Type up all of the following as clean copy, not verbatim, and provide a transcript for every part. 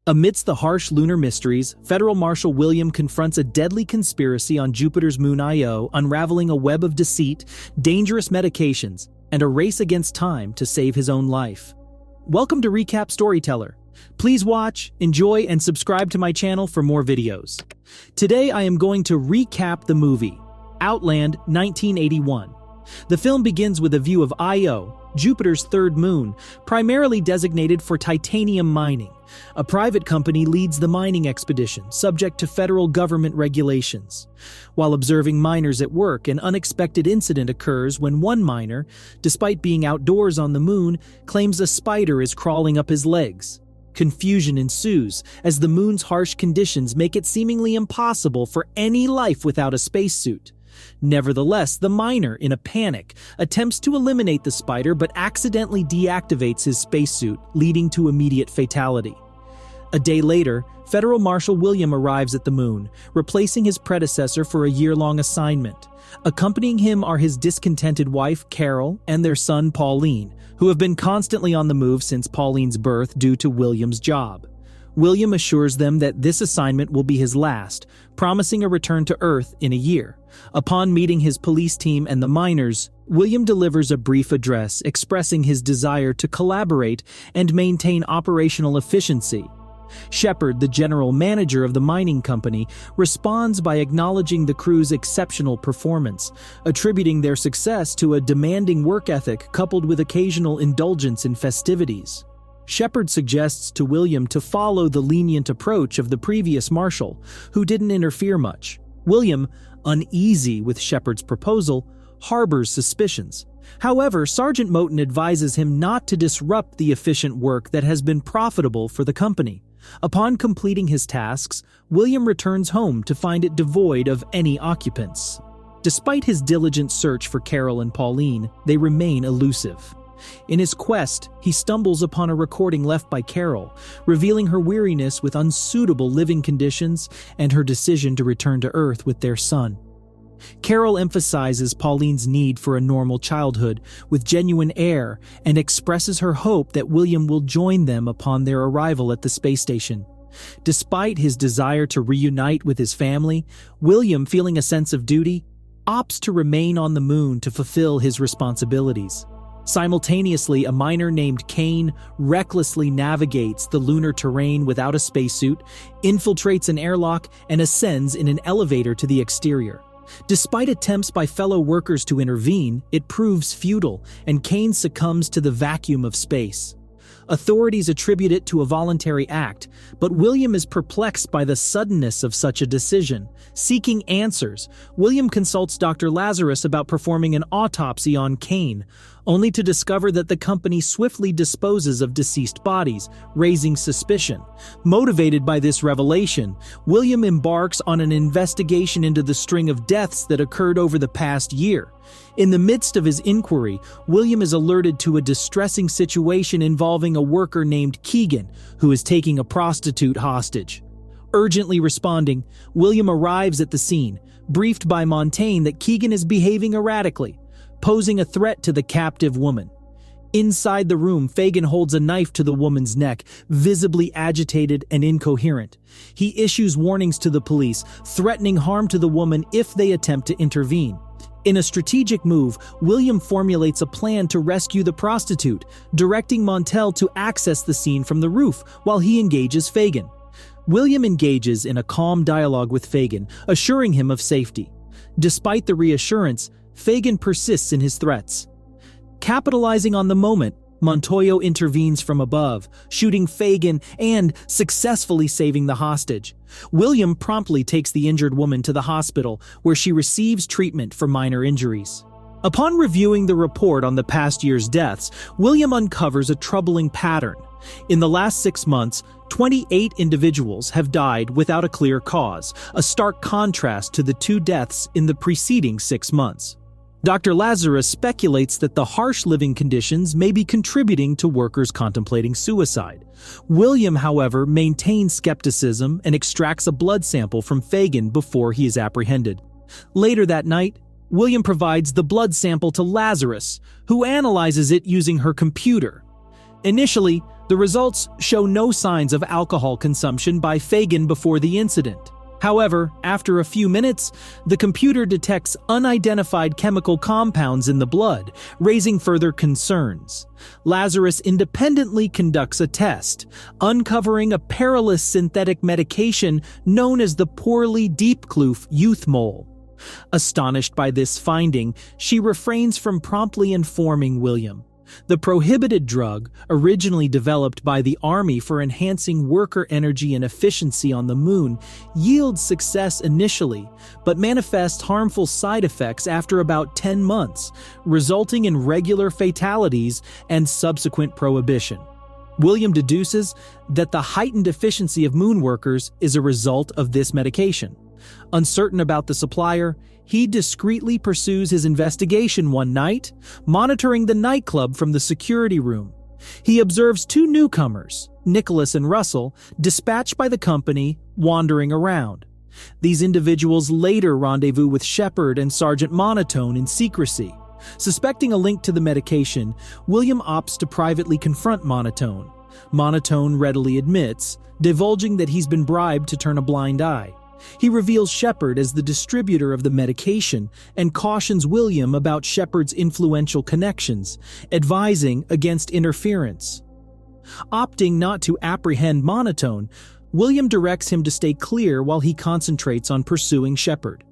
Amidst the harsh lunar mysteries, Federal Marshal William confronts a deadly conspiracy on Jupiter's moon Io, unraveling a web of deceit, dangerous medications, and a race against time to save his own life. Welcome to Recap Storyteller. Please watch, enjoy, and subscribe to my channel for more videos. Today I am going to recap the movie, Outland 1981. The film begins with a view of Io, Jupiter's third moon, primarily designated for titanium mining. A private company leads the mining expedition, subject to federal government regulations. While observing miners at work, an unexpected incident occurs when one miner, despite being outdoors on the moon, claims a spider is crawling up his legs. Confusion ensues, as the moon's harsh conditions make it seemingly impossible for any life without a spacesuit. Nevertheless, the miner, in a panic, attempts to eliminate the spider but accidentally deactivates his spacesuit, leading to immediate fatality. A day later, Federal Marshal William arrives at the moon, replacing his predecessor for a year-long assignment. Accompanying him are his discontented wife, Carol, and their son, Pauline, who have been constantly on the move since Pauline's birth due to William's job. William assures them that this assignment will be his last, promising a return to Earth in a year. Upon meeting his police team and the miners, William delivers a brief address expressing his desire to collaborate and maintain operational efficiency. Shepard, the general manager of the mining company, responds by acknowledging the crew's exceptional performance, attributing their success to a demanding work ethic coupled with occasional indulgence in festivities. Shepard suggests to William to follow the lenient approach of the previous marshal, who didn't interfere much. William, uneasy with Shepard's proposal, harbors suspicions. However, Sergeant Moten advises him not to disrupt the efficient work that has been profitable for the company. Upon completing his tasks, William returns home to find it devoid of any occupants. Despite his diligent search for Carol and Pauline, they remain elusive. In his quest, he stumbles upon a recording left by Carol, revealing her weariness with unsuitable living conditions and her decision to return to Earth with their son. Carol emphasizes Pauline's need for a normal childhood with genuine air and expresses her hope that William will join them upon their arrival at the space station. Despite his desire to reunite with his family, William, feeling a sense of duty, opts to remain on the moon to fulfill his responsibilities. Simultaneously, a miner named Kane recklessly navigates the lunar terrain without a spacesuit, infiltrates an airlock, and ascends in an elevator to the exterior. Despite attempts by fellow workers to intervene, it proves futile, and Kane succumbs to the vacuum of space. Authorities attribute it to a voluntary act, but William is perplexed by the suddenness of such a decision. Seeking answers, William consults Dr. Lazarus about performing an autopsy on Kane, only to discover that the company swiftly disposes of deceased bodies, raising suspicion. Motivated by this revelation, William embarks on an investigation into the string of deaths that occurred over the past year. In the midst of his inquiry, William is alerted to a distressing situation involving a worker named Keegan, who is taking a prostitute hostage. Urgently responding, William arrives at the scene, briefed by Montaigne that Keegan is behaving erratically, posing a threat to the captive woman. Inside the room, Fagan holds a knife to the woman's neck, visibly agitated and incoherent. He issues warnings to the police, threatening harm to the woman if they attempt to intervene. In a strategic move, William formulates a plan to rescue the prostitute, directing Montel to access the scene from the roof while he engages Fagan. William engages in a calm dialogue with Fagan, assuring him of safety. Despite the reassurance, Fagan persists in his threats. Capitalizing on the moment, Montoya intervenes from above, shooting Fagan and successfully saving the hostage. William promptly takes the injured woman to the hospital, where she receives treatment for minor injuries. Upon reviewing the report on the past year's deaths, William uncovers a troubling pattern. In the last 6 months, 28 individuals have died without a clear cause, a stark contrast to the 2 deaths in the preceding 6 months. Dr. Lazarus speculates that the harsh living conditions may be contributing to workers contemplating suicide. William, however, maintains skepticism and extracts a blood sample from Fagan before he is apprehended. Later that night, William provides the blood sample to Lazarus, who analyzes it using her computer. Initially, The results show no signs of alcohol consumption by Fagan before the incident. However, after a few minutes, the computer detects unidentified chemical compounds in the blood, raising further concerns. Lazarus independently conducts a test, uncovering a perilous synthetic medication known as the poorly Diepkloof youth mole. Astonished by this finding, she refrains from promptly informing William. The prohibited drug, originally developed by the Army for enhancing worker energy and efficiency on the moon, yields success initially, but manifests harmful side effects after about 10 months, resulting in regular fatalities and subsequent prohibition. William deduces that the heightened efficiency of moon workers is a result of this medication. Uncertain about the supplier, he discreetly pursues his investigation one night, monitoring the nightclub from the security room. He observes two newcomers, Nicholas and Russell, dispatched by the company, wandering around. These individuals later rendezvous with Shepard and Sergeant Monotone in secrecy. Suspecting a link to the medication, William opts to privately confront Monotone. Monotone readily admits, divulging that he's been bribed to turn a blind eye. He reveals Shepard as the distributor of the medication and cautions William about Shepard's influential connections, advising against interference. Opting not to apprehend Monotone, William directs him to stay clear while he concentrates on pursuing Shepard.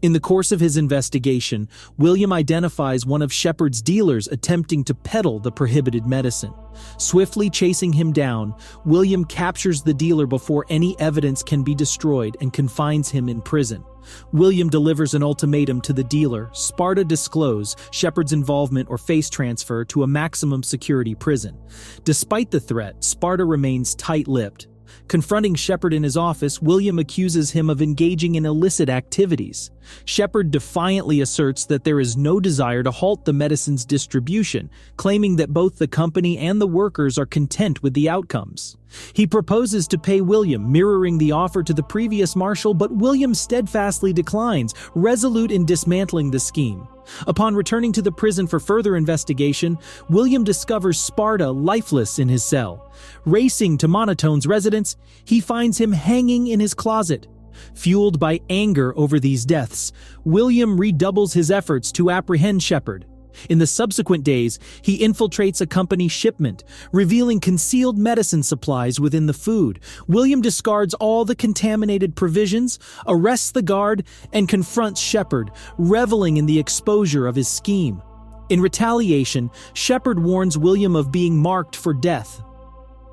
In the course of his investigation, William identifies one of Shepard's dealers attempting to peddle the prohibited medicine. Swiftly chasing him down, William captures the dealer before any evidence can be destroyed and confines him in prison. William delivers an ultimatum to the dealer: Sparta disclose Shepard's involvement or face transfer to a maximum security prison. Despite the threat, Sparta remains tight-lipped. Confronting Shepard in his office, William accuses him of engaging in illicit activities. Shepard defiantly asserts that there is no desire to halt the medicine's distribution, claiming that both the company and the workers are content with the outcomes. He proposes to pay William, mirroring the offer to the previous marshal, but William steadfastly declines, resolute in dismantling the scheme. Upon returning to the prison for further investigation, William discovers Sparta lifeless in his cell. Racing to Monotone's residence, he finds him hanging in his closet. Fueled by anger over these deaths, William redoubles his efforts to apprehend Shepard. In the subsequent days, he infiltrates a company shipment, revealing concealed medicine supplies within the food. William discards all the contaminated provisions, arrests the guard, and confronts Shepard, reveling in the exposure of his scheme. In retaliation, Shepard warns William of being marked for death.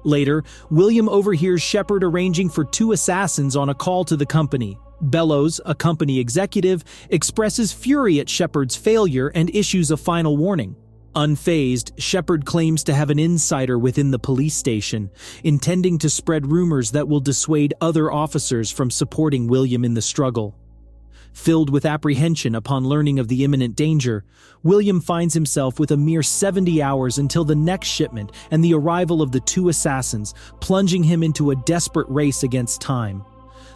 Later, William overhears Shepard arranging for two assassins on a call to the company. Bellows, a company executive, expresses fury at Shepard's failure and issues a final warning. Unfazed, Shepard claims to have an insider within the police station, intending to spread rumors that will dissuade other officers from supporting William in the struggle. Filled with apprehension upon learning of the imminent danger, William finds himself with a mere 70 hours until the next shipment and the arrival of the two assassins, plunging him into a desperate race against time.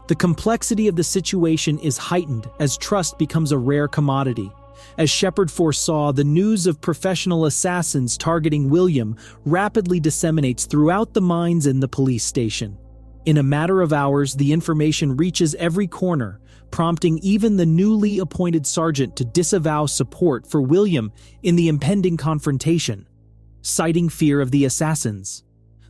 The complexity of the situation is heightened as trust becomes a rare commodity. As Shepard foresaw, the news of professional assassins targeting William rapidly disseminates throughout the mines and the police station. In a matter of hours, the information reaches every corner, prompting even the newly appointed sergeant to disavow support for William in the impending confrontation, citing fear of the assassins.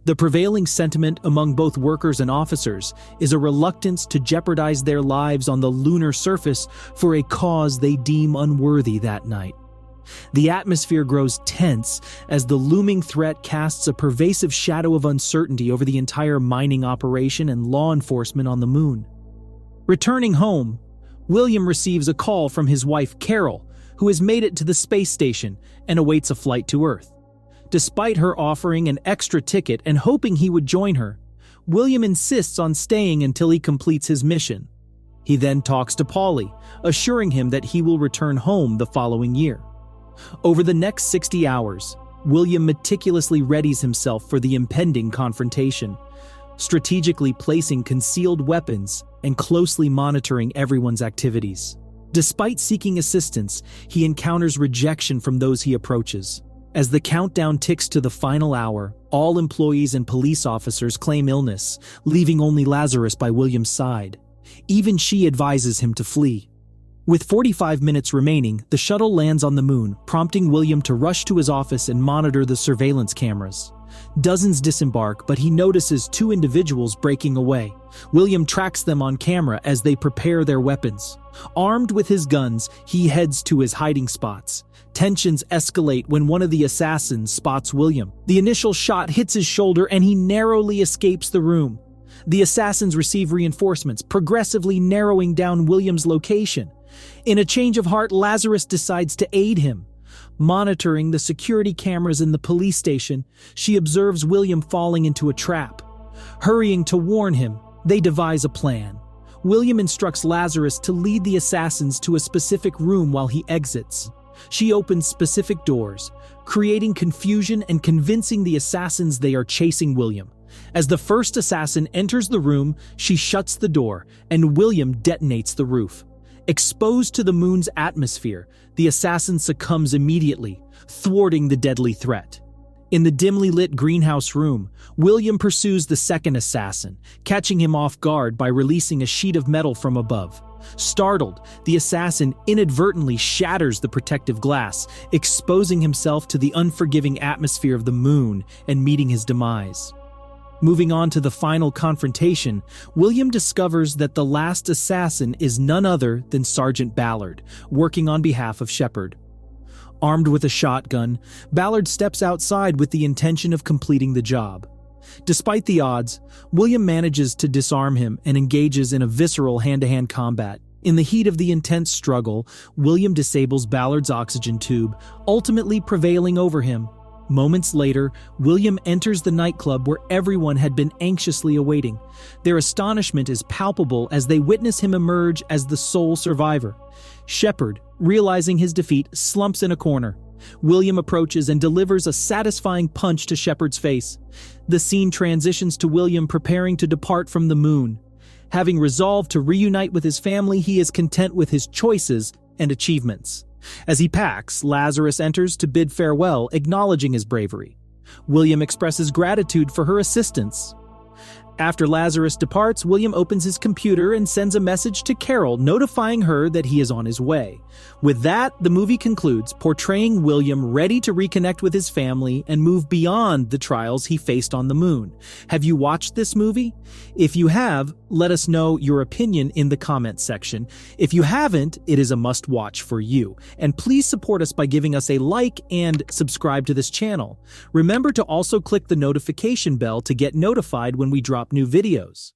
The prevailing sentiment among both workers and officers is a reluctance to jeopardize their lives on the lunar surface for a cause they deem unworthy that night. The atmosphere grows tense as the looming threat casts a pervasive shadow of uncertainty over the entire mining operation and law enforcement on the moon. Returning home, William receives a call from his wife Carol, who has made it to the space station and awaits a flight to Earth. Despite her offering an extra ticket and hoping he would join her, William insists on staying until he completes his mission. He then talks to Paulie, assuring him that he will return home the following year. Over the next 60 hours, William meticulously readies himself for the impending confrontation, strategically placing concealed weapons and closely monitoring everyone's activities. Despite seeking assistance, he encounters rejection from those he approaches. As the countdown ticks to the final hour, all employees and police officers claim illness, leaving only Lazarus by William's side. Even she advises him to flee. With 45 minutes remaining, the shuttle lands on the moon, prompting William to rush to his office and monitor the surveillance cameras. Dozens disembark, but he notices two individuals breaking away. William tracks them on camera as they prepare their weapons. Armed with his guns, he heads to his hiding spots. Tensions escalate when one of the assassins spots William. The initial shot hits his shoulder and he narrowly escapes the room. The assassins receive reinforcements, progressively narrowing down William's location. In a change of heart, Lazarus decides to aid him. Monitoring the security cameras in the police station, she observes William falling into a trap. Hurrying to warn him, they devise a plan. William instructs Lazarus to lead the assassins to a specific room while he exits. She opens specific doors, creating confusion and convincing the assassins they are chasing William. As the first assassin enters the room, she shuts the door, and William detonates the roof. Exposed to the moon's atmosphere, the assassin succumbs immediately, thwarting the deadly threat. In the dimly lit greenhouse room, William pursues the second assassin, catching him off guard by releasing a sheet of metal from above. Startled, the assassin inadvertently shatters the protective glass, exposing himself to the unforgiving atmosphere of the moon and meeting his demise. Moving on to the final confrontation, William discovers that the last assassin is none other than Sergeant Ballard, working on behalf of Shepard. Armed with a shotgun, Ballard steps outside with the intention of completing the job. Despite the odds, William manages to disarm him and engages in a visceral hand-to-hand combat. In the heat of the intense struggle, William disables Ballard's oxygen tube, ultimately prevailing over him. Moments later, William enters the nightclub where everyone had been anxiously awaiting. Their astonishment is palpable as they witness him emerge as the sole survivor. Shepard, realizing his defeat, slumps in a corner. William approaches and delivers a satisfying punch to Shepard's face. The scene transitions to William preparing to depart from the moon. Having resolved to reunite with his family, he is content with his choices and achievements. As he packs, Lazarus enters to bid farewell, acknowledging his bravery. William expresses gratitude for her assistance. After Lazarus departs, William opens his computer and sends a message to Carol, notifying her that he is on his way. With that, the movie concludes, portraying William ready to reconnect with his family and move beyond the trials he faced on the moon. Have you watched this movie? If you have, let us know your opinion in the comments section. If you haven't, it is a must-watch for you. And please support us by giving us a like and subscribe to this channel. Remember to also click the notification bell to get notified when we drop new videos.